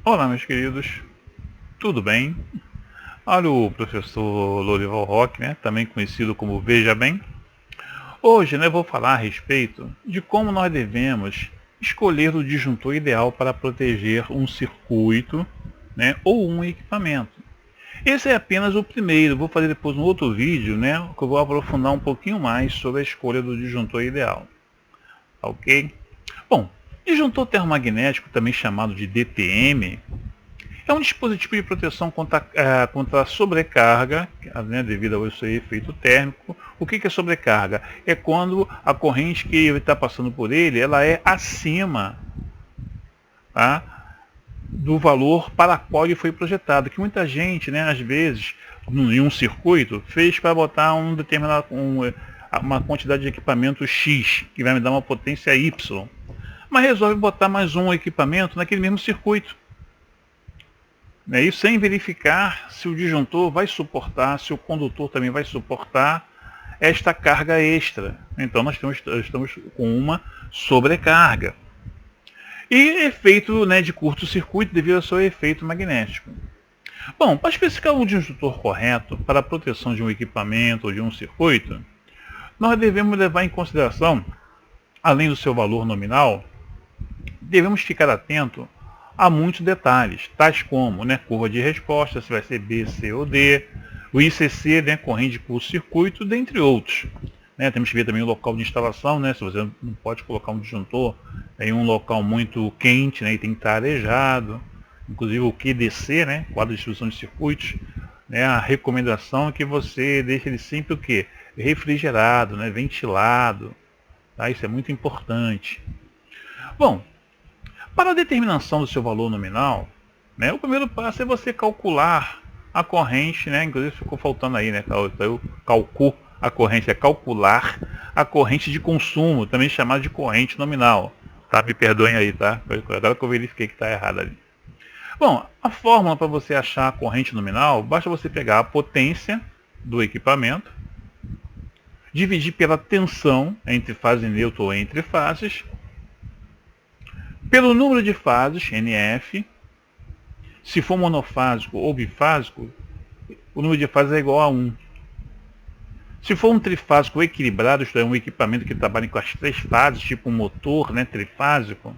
Olá, meus queridos, tudo bem? Olha o professor Lorival Roque, né, também conhecido como Veja Bem. Hoje, né, vou falar a respeito de como nós devemos escolher o disjuntor ideal para proteger um circuito, né, ou um equipamento. Esse é apenas o primeiro, vou fazer depois um outro vídeo, né, que eu vou aprofundar um pouquinho mais sobre a escolha do disjuntor ideal, ok? Bom, disjuntor termomagnético, também chamado de DTM, é um dispositivo de proteção contra a sobrecarga, né, devido ao seu efeito térmico. O que é sobrecarga? É quando a corrente que está passando por ele, ela é acima, tá, do valor para qual ele foi projetado. Que muita gente, né, às vezes, em um circuito, fez para botar uma quantidade de equipamento X, que vai me dar uma potência Y. Mas resolve botar mais um equipamento naquele mesmo circuito. Isso sem verificar se o disjuntor vai suportar, se o condutor também vai suportar esta carga extra. Então nós estamos com uma sobrecarga. E efeito, né, de curto-circuito devido ao seu efeito magnético. Bom, para especificar um disjuntor correto para a proteção de um equipamento ou de um circuito, nós devemos levar em consideração, além do seu valor nominal, devemos ficar atento a muitos detalhes, tais como, né, curva de resposta, se vai ser B, C ou D, o ICC, né, corrente de curto-circuito, dentre outros. Né, temos que ver também o local de instalação, né, se você não pode colocar um disjuntor em um local muito quente, né, e tem que estar arejado. Inclusive o QDC, né, quadro de distribuição de circuitos, né, a recomendação é que você deixe ele sempre o quê? Refrigerado, né, ventilado. Tá? Isso é muito importante. Bom, para a determinação do seu valor nominal, né, o primeiro passo é você calcular a corrente, né, inclusive ficou faltando aí, né, eu calculo a corrente, é calcular a corrente de consumo, também chamada de corrente nominal. Tá? Me perdoem aí, tá? Agora que eu verifiquei que está errado ali. Bom, a fórmula para você achar a corrente nominal, basta você pegar a potência do equipamento, dividir pela tensão entre fase neutra ou entre fases, pelo número de fases, NF. Se for monofásico ou bifásico, o número de fases é igual a 1. Se for um trifásico equilibrado, isto é, um equipamento que trabalha com as 3 fases, tipo um motor, né, trifásico,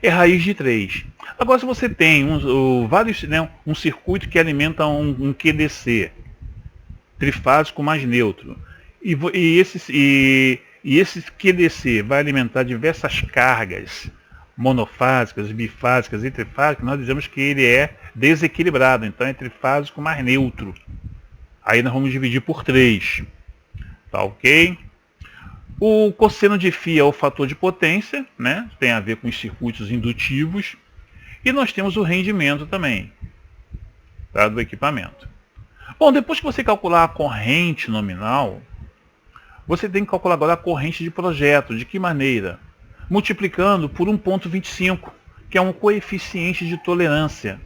é raiz de 3. Agora, se você tem um circuito que alimenta um QDC, trifásico mais neutro, e esse QDC vai alimentar diversas cargas monofásicas, bifásicas e trifásicas, nós dizemos que ele é desequilibrado, então é trifásico mais neutro. Aí nós vamos dividir por 3. Tá ok? O cosseno de φ é o fator de potência, né? Tem a ver com os circuitos indutivos. E nós temos o rendimento também, tá? Do equipamento. Bom, depois que você calcular a corrente nominal, você tem que calcular agora a corrente de projeto. De que maneira? Multiplicando por 1,25, que é um coeficiente de tolerância.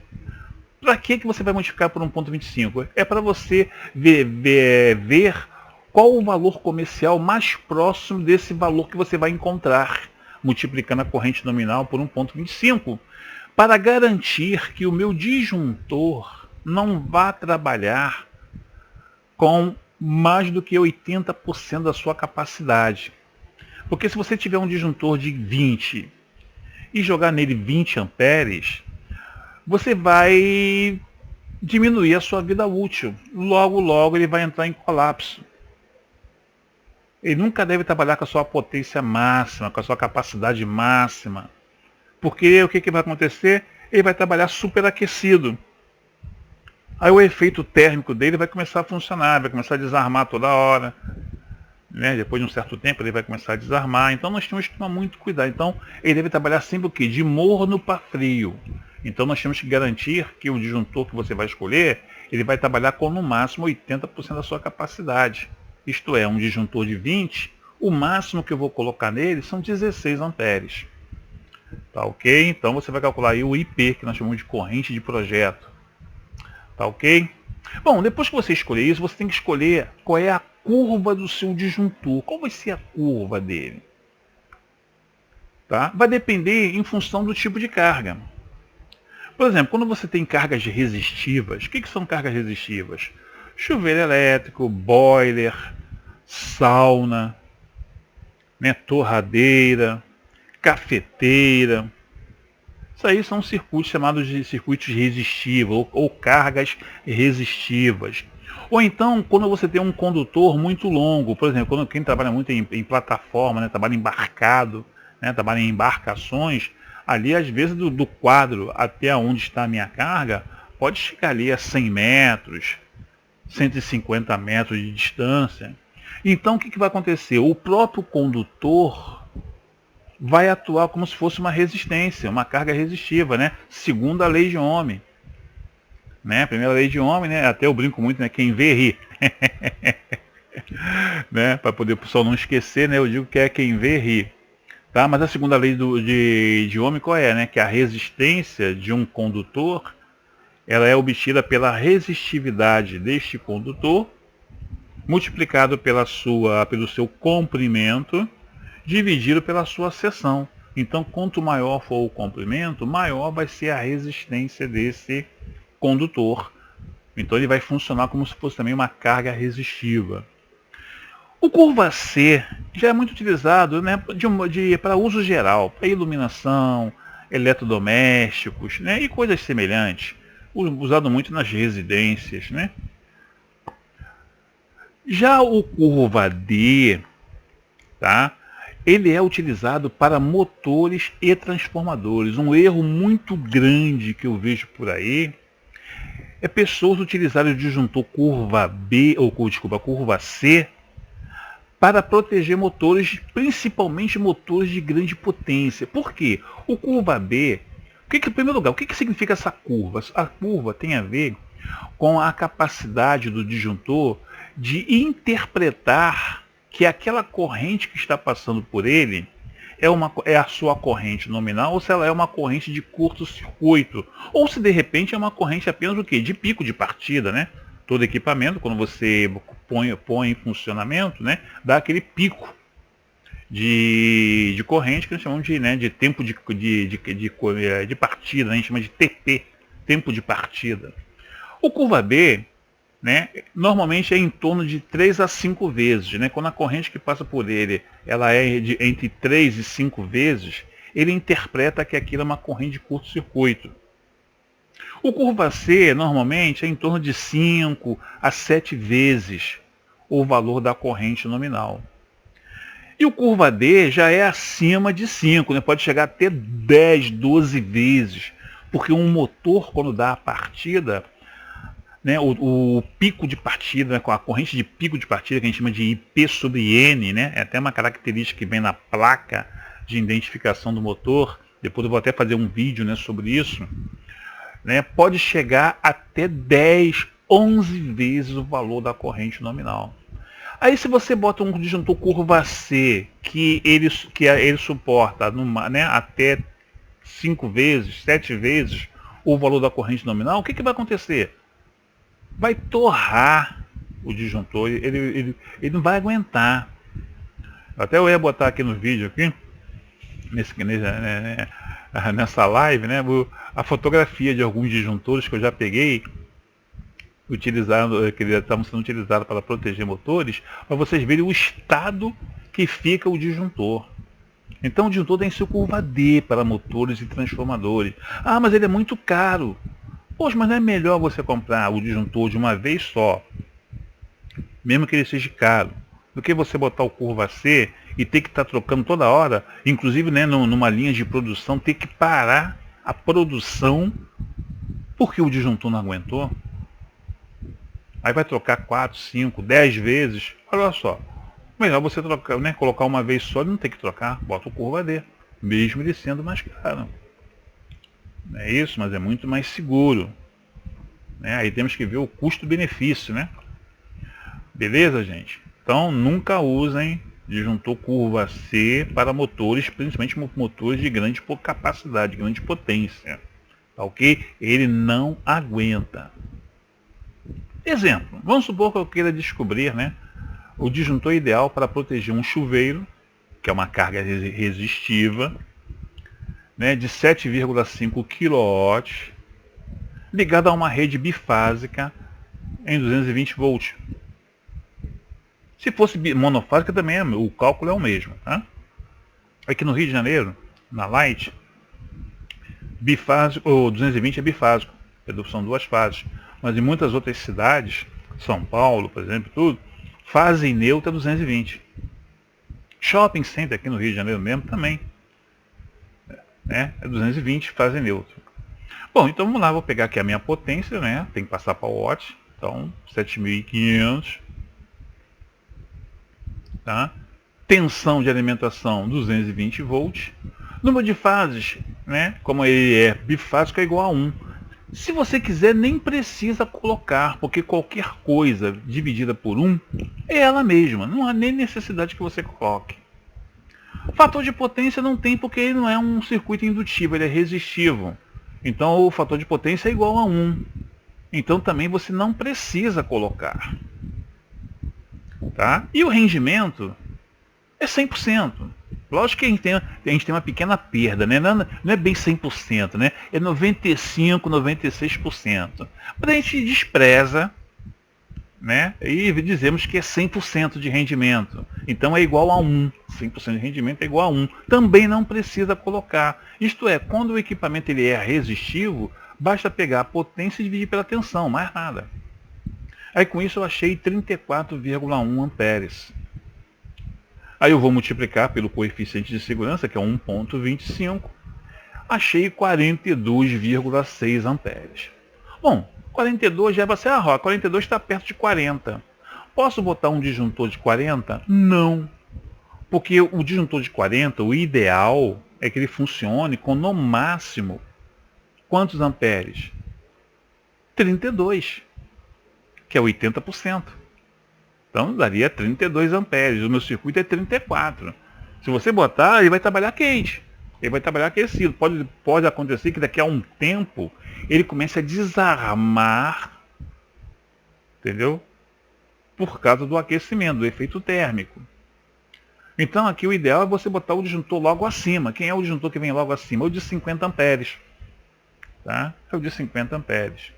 Para que você vai multiplicar por 1,25? É para você ver qual o valor comercial mais próximo desse valor que você vai encontrar, multiplicando a corrente nominal por 1,25, para garantir que o meu disjuntor não vá trabalhar com mais do que 80% da sua capacidade. Porque se você tiver um disjuntor de 20 e jogar nele 20 amperes, você vai diminuir a sua vida útil. Logo, logo ele vai entrar em colapso. Ele nunca deve trabalhar com a sua potência máxima, com a sua capacidade máxima. Porque o que vai acontecer? Ele vai trabalhar superaquecido. Aí o efeito térmico dele vai começar a funcionar, vai começar a desarmar toda hora. Né? Depois de um certo tempo ele vai começar a desarmar. Então nós temos que tomar muito cuidado. Então ele deve trabalhar sempre o quê? De morno para frio. Então nós temos que garantir que o disjuntor que você vai escolher, ele vai trabalhar com no máximo 80% da sua capacidade. Isto é, um disjuntor de 20, o máximo que eu vou colocar nele são 16 amperes. Tá ok? Então você vai calcular aí o IP, que nós chamamos de corrente de projeto. Tá ok? Bom, depois que você escolher isso, você tem que escolher qual é a curva do seu disjuntor. Qual vai ser a curva dele? Tá? Vai depender em função do tipo de carga. Por exemplo, quando você tem cargas resistivas, o que são cargas resistivas? Chuveiro elétrico, boiler, sauna, né, torradeira, cafeteira. Isso aí são circuitos chamados de circuitos resistivos ou cargas resistivas. Ou então, quando você tem um condutor muito longo, por exemplo, quando quem trabalha muito em plataforma, né, trabalha embarcado, né, trabalha em embarcações, ali às vezes do quadro até onde está a minha carga, pode chegar ali a 100 metros, 150 metros de distância. Então o que vai acontecer? O próprio condutor vai atuar como se fosse uma resistência, uma carga resistiva, né? Segundo a lei de Ohm. Né? A primeira lei de Ohm, né? Até eu brinco muito, né? Quem vê ri. Né? Para poder o pessoal não esquecer, né? Eu digo que é quem vê ri. Tá? Mas a segunda lei de Ohm qual é? Né? Que a resistência de um condutor ela é obtida pela resistividade deste condutor multiplicado pelo seu comprimento dividido pela sua seção. Então, quanto maior for o comprimento, maior vai ser a resistência desse condutor. Então, ele vai funcionar como se fosse também uma carga resistiva. O curva C já é muito utilizado, né, para uso geral, para iluminação, eletrodomésticos, né, e coisas semelhantes. Usado muito nas residências, né? Já o curva D, tá? Ele é utilizado para motores e transformadores. Um erro muito grande que eu vejo por aí é pessoas utilizarem o disjuntor curva B, ou desculpa, curva C, para proteger motores, principalmente motores de grande potência. Por quê? O curva B, em primeiro lugar, o que significa essa curva? A curva tem a ver com a capacidade do disjuntor de interpretar que aquela corrente que está passando por ele é a sua corrente nominal ou se ela é uma corrente de curto-circuito. Ou se de repente é uma corrente apenas o quê? De pico de partida, né? Todo equipamento, quando você põe em funcionamento, né, dá aquele pico de corrente que nós chamamos de tempo de partida, né? A gente chama de TP, tempo de partida. O curva B, né, normalmente é em torno de 3 a 5 vezes. Né? Quando a corrente que passa por ele ela é entre 3 e 5 vezes, ele interpreta que aquilo é uma corrente de curto-circuito. O curva C, normalmente, é em torno de 5 a 7 vezes o valor da corrente nominal. E o curva D já é acima de 5, né? Pode chegar até 10, 12 vezes, porque um motor, quando dá a partida, né, o pico de partida, né, com a corrente de pico de partida, que a gente chama de IP sobre N, né, é até uma característica que vem na placa de identificação do motor, depois eu vou até fazer um vídeo, né, sobre isso, né, pode chegar até 10, 11 vezes o valor da corrente nominal. Aí se você bota um disjuntor curva C, que ele suporta né, até 5 vezes, 7 vezes o valor da corrente nominal, o que vai acontecer? Vai torrar o disjuntor, ele não vai aguentar. Até eu ia botar aqui no vídeo, aqui, nessa live, né, a fotografia de alguns disjuntores que eu já peguei, que estavam sendo utilizados para proteger motores, para vocês verem o estado que fica o disjuntor. Então o disjuntor tem seu curva D para motores e transformadores. Ah, mas ele é muito caro. Poxa, mas não é melhor você comprar o disjuntor de uma vez só, mesmo que ele seja caro, do que você botar o curva C e ter que estar trocando toda hora, inclusive, né, numa linha de produção, ter que parar a produção porque o disjuntor não aguentou. Aí vai trocar 4, 5, 10 vezes. Olha só, melhor você trocar, né, colocar uma vez só e não ter que trocar, bota o curva D, mesmo ele sendo mais caro. É isso, mas é muito mais seguro. Né? Aí temos que ver o custo-benefício, né? Beleza, gente? Então nunca usem disjuntor curva C para motores, principalmente motores de grande capacidade, de grande potência. Tá ok? Ele não aguenta. Exemplo, vamos supor que eu queira descobrir, né, o disjuntor ideal para proteger um chuveiro, que é uma carga resistiva, né, de 7,5 kW ligado a uma rede bifásica em 220 volts. Se fosse monofásica também o cálculo é o mesmo, tá? Aqui no Rio de Janeiro, na Light, bifásico, ou 220 é bifásico, são duas fases. Mas em muitas outras cidades, São Paulo, por exemplo, tudo, fase neutra é 220. Shopping Center aqui no Rio de Janeiro mesmo também, né? É 220 fase neutra. Bom, então vamos lá, vou pegar aqui a minha potência, né? Tem que passar para o watt, então 7.500, tá? Tensão de alimentação 220 volts. Número de fases, né? Como ele é bifásico, é igual a 1. Se você quiser, nem precisa colocar, porque qualquer coisa dividida por 1 é ela mesma. Não há nem necessidade que você coloque. O fator de potência não tem, porque ele não é um circuito indutivo, ele é resistivo. Então o fator de potência é igual a 1. Então também você não precisa colocar. Tá? E o rendimento é 100%. Lógico que a gente tem uma pequena perda, né? Não é bem 100%, né? É 95%, 96%. Mas a gente despreza, né? E dizemos que é 100% de rendimento. Então é igual a 1. 100% de rendimento é igual a 1. Também não precisa colocar. Isto é, quando o equipamento ele é resistivo, basta pegar a potência e dividir pela tensão, mais nada. Aí com isso eu achei 34,1 amperes. Aí eu vou multiplicar pelo coeficiente de segurança, que é 1,25. Achei 42,6 amperes. Bom, 42 já vai ser, 42 está perto de 40. Posso botar um disjuntor de 40? Não. Porque o disjuntor de 40, o ideal é que ele funcione com no máximo quantos amperes? 32, que é 80%. Então daria 32 amperes. O meu circuito é 34. Se você botar, ele vai trabalhar quente. Ele vai trabalhar aquecido. Pode acontecer que daqui a um tempo ele comece a desarmar, entendeu? Por causa do aquecimento, do efeito térmico. Então aqui o ideal é você botar o disjuntor logo acima. Quem é o disjuntor que vem logo acima? O de 50 amperes. Tá? É o de 50 amperes.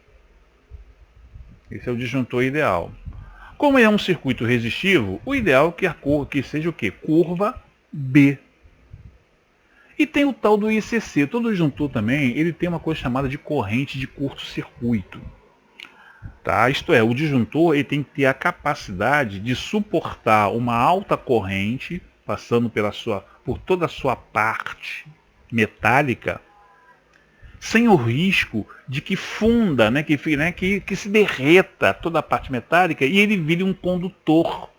Esse é o disjuntor ideal. Como é um circuito resistivo, o ideal é que seja o quê? Curva B. E tem o tal do ICC. Todo disjuntor também, ele tem uma coisa chamada de corrente de curto-circuito. Tá? Isto é, o disjuntor ele tem que ter a capacidade de suportar uma alta corrente, passando por toda a sua parte metálica, sem o risco de que funda, né, que se derreta toda a parte metálica e ele vire um condutor.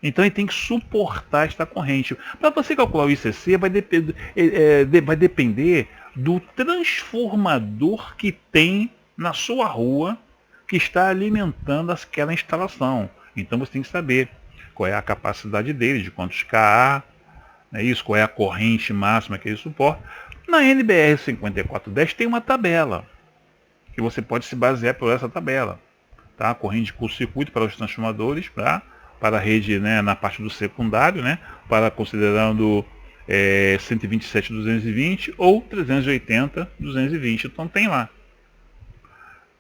Então ele tem que suportar esta corrente. Para você calcular o ICC, vai depender do transformador que tem na sua rua que está alimentando aquela instalação. Então você tem que saber qual é a capacidade dele, de quantos kA, qual é a corrente máxima que ele suporta. Na NBR 5410 tem uma tabela, que você pode se basear por essa tabela. Tá? Corrente de curto-circuito para os transformadores, para a rede, né, na parte do secundário, né, considerando 127.220 ou 380.220. Então tem lá.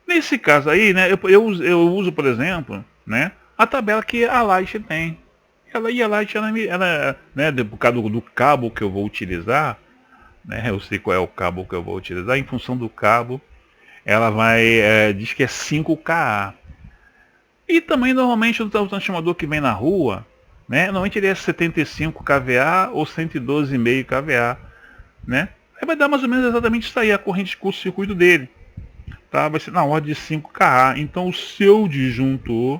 Nesse caso aí, né, eu uso, por exemplo, né, a tabela que a Light tem. A Light, ela né, por causa do cabo que eu vou utilizar, né, eu sei qual é o cabo que eu vou utilizar, em função do cabo, ela diz que é 5 kA. E também normalmente o transformador que vem na rua, né, normalmente ele é 75 kVA ou 112,5 kVA, né? Aí vai dar mais ou menos exatamente isso aí, a corrente de curto-circuito dele. Tá? Vai ser na ordem de 5 kA. Então o seu disjuntor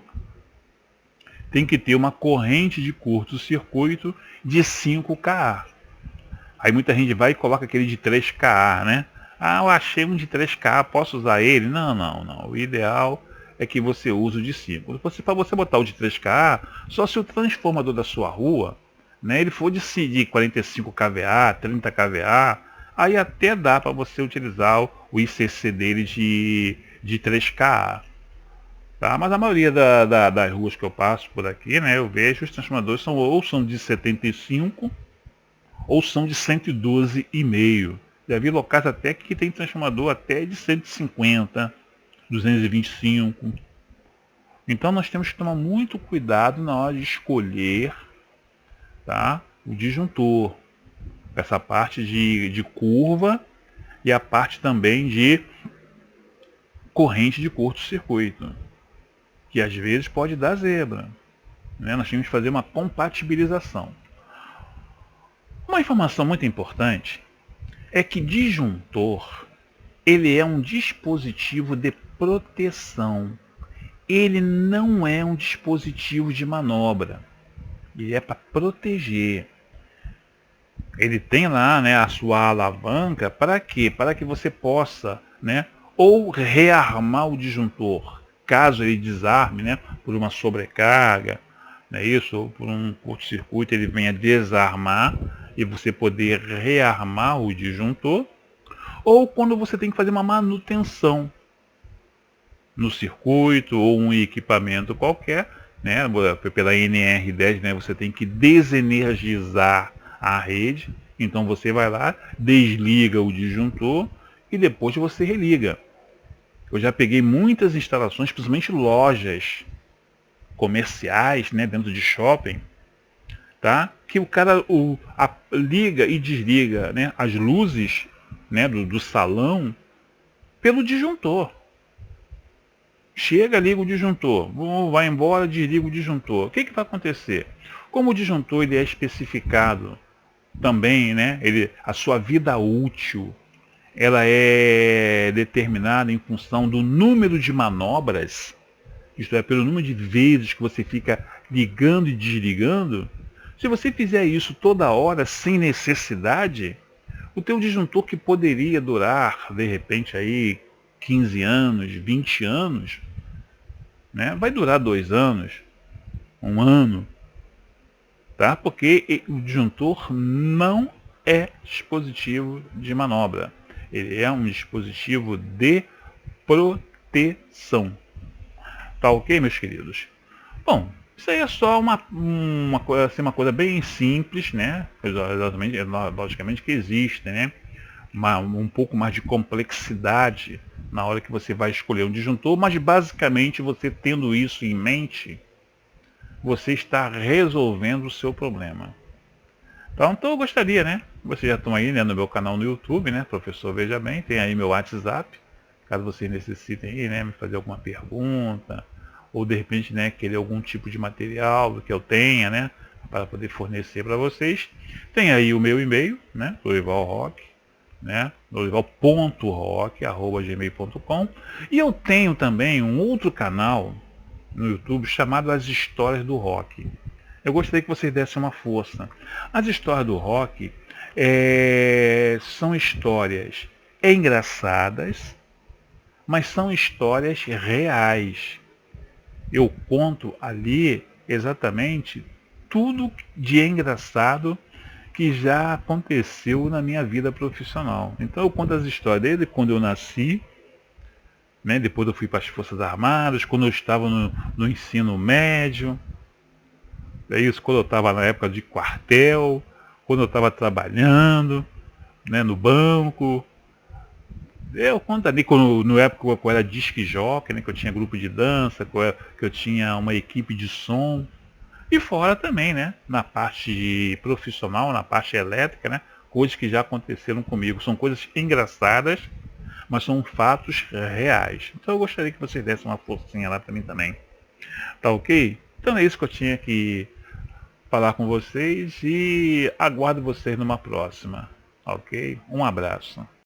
tem que ter uma corrente de curto-circuito de 5 kA. Aí muita gente vai e coloca aquele de 3 kA, né? Ah, eu achei um de 3 kA, posso usar ele? Não. O ideal é que você use o de 5. Para você botar o de 3 kA, só se o transformador da sua rua, né, ele for de 45 kVA, 30 kVA, aí até dá para você utilizar o ICC dele de 3 kA. Tá? Mas a maioria das ruas que eu passo por aqui, né, eu vejo os transformadores são de 75 ou são de 112,5. Já vi locais até que tem transformador até de 150, 225. Então nós temos que tomar muito cuidado na hora de escolher, tá, o disjuntor. Essa parte de curva e a parte também de corrente de curto-circuito, que às vezes pode dar zebra, né? Nós temos que fazer uma compatibilização. Uma informação muito importante é que disjuntor, ele é um dispositivo de proteção. Ele não é um dispositivo de manobra. Ele é para proteger. Ele tem lá, né, a sua alavanca para quê? Para que você possa, né, ou rearmar o disjuntor, caso ele desarme, né, por uma sobrecarga, né, isso, ou por um curto-circuito, ele venha desarmar e você poder rearmar o disjuntor, ou quando você tem que fazer uma manutenção no circuito ou um equipamento qualquer, né, pela NR10, né, você tem que desenergizar a rede, então você vai lá, desliga o disjuntor e depois você religa. Eu já peguei muitas instalações, principalmente lojas comerciais, né, dentro de shopping, tá, que o cara liga e desliga, né, as luzes, né, do salão pelo disjuntor. Chega, liga o disjuntor, vai embora, desliga o disjuntor. O que vai acontecer? Como o disjuntor ele é especificado também, né, a sua vida útil, ela é determinada em função do número de manobras, isto é, pelo número de vezes que você fica ligando e desligando. Se você fizer isso toda hora, sem necessidade, o teu disjuntor, que poderia durar, de repente, aí 15 anos, 20 anos, né, vai durar 2 anos, 1 ano, tá? Porque o disjuntor não é dispositivo de manobra. Ele é um dispositivo de proteção. Tá ok, meus queridos? Bom, isso aí é só uma coisa bem simples, né? Exatamente, logicamente que existe, né, um pouco mais de complexidade na hora que você vai escolher um disjuntor, mas basicamente você tendo isso em mente, você está resolvendo o seu problema. Então eu gostaria, né? Vocês já estão aí, né, no meu canal no YouTube, né? Professor Veja Bem, tem aí meu WhatsApp, caso vocês necessitem aí, né, me fazer alguma pergunta, ou de repente, né, querer algum tipo de material que eu tenha, né, para poder fornecer para vocês. Tem aí o meu e-mail, né, Lorival Roque, né, lorival.roque@gmail.com, e eu tenho também um outro canal no YouTube chamado As Histórias do Rock. Eu gostaria que vocês dessem uma força. As histórias do rock são histórias engraçadas, mas são histórias reais. Eu conto ali exatamente tudo de engraçado que já aconteceu na minha vida profissional. Então eu conto as histórias desde quando eu nasci, né, depois eu fui para as Forças Armadas, quando eu estava no ensino médio, é isso, quando eu estava na época de quartel, quando eu estava trabalhando, né, no banco. Eu conto ali, na época que eu era disc jockey, né, que eu tinha grupo de dança, que eu tinha uma equipe de som. E fora também, né, na parte profissional, na parte elétrica, né, coisas que já aconteceram comigo. São coisas engraçadas, mas são fatos reais. Então eu gostaria que vocês dessem uma forcinha lá para mim também. Tá ok? Então é isso que eu tinha que falar com vocês e aguardo vocês numa próxima. Ok? Um abraço.